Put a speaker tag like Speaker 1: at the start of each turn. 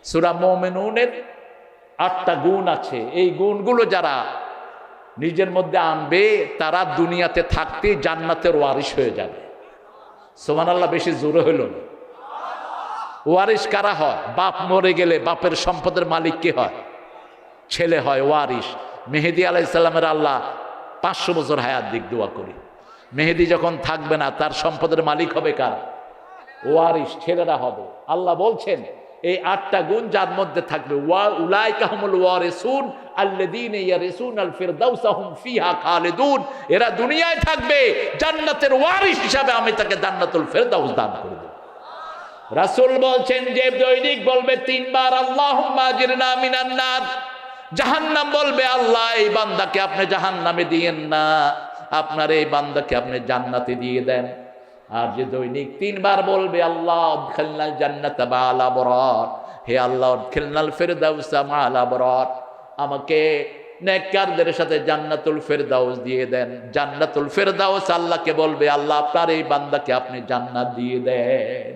Speaker 1: সূরা মুমিনুনের 8টা গুণ আছে। এই গুণগুলো যারা নিজের মধ্যে আনবে তারা দুনিয়াতে থাকতে জান্নাতের ওয়ারিশ হয়ে যাবে। সুবহানাল্লাহ, বেশি জোরে হইল না। ওয়ারিশ কারা হয়? বাপ মরে গেলে বাপের সম্পদের মালিক কে হয়? ছেলে হয় ওয়ারিশ। মেহেদী আলাইহিস সালামের আল্লাহ 500 বছর হায়াত দিক, দোয়া করি। মেহেদী যখন থাকবে না তার সম্পদের মালিক হবে কারা? ওয়ারিশ, ছেলেরা হবে। আল্লাহ বলছেন এই 8টা গুণ যার মধ্যে থাকবে, উলাইকা হুমুল ওয়ারিসুন আল্লাযীনা ইয়ারিসুনাল ফিরদাউসা হুম ফিহা খালিদুন। এরা দুনিয়ায় থাকবে, জান্নাতের ওয়ারিস হিসাবে আমি তাকে জান্নাতুল ফিরদাউস দান করে দেব। রাসূল বলছেন যে দৈনিক বলবে 3 বার আল্লাহুম্মা আজিরনা মিনান নার। জাহান্নাম বলবে আল্লাহ এই বান্দাকে আপনি জাহান্নামে দিয়েন না, আপনার এই বান্দাকে আপনি জান্নাতে দিয়ে দেন। আর যে দৈনিক 3 বার বলবে আল্লাহ উদখিলনাল জান্নাতা মা'আল আবরার, হে আল্লাহ উদখিলনাল ফিরদাউসা মা'আল আবরার, আমাকে নেককারদের সাথে জান্নাতুল ফিরদাউস দিয়ে দেন। জান্নাতুল ফিরদাউস আল্লাহকে বলবে আল্লাহ আপনার এই বান্দাকে আপনি জান্নাত দিয়ে দেন।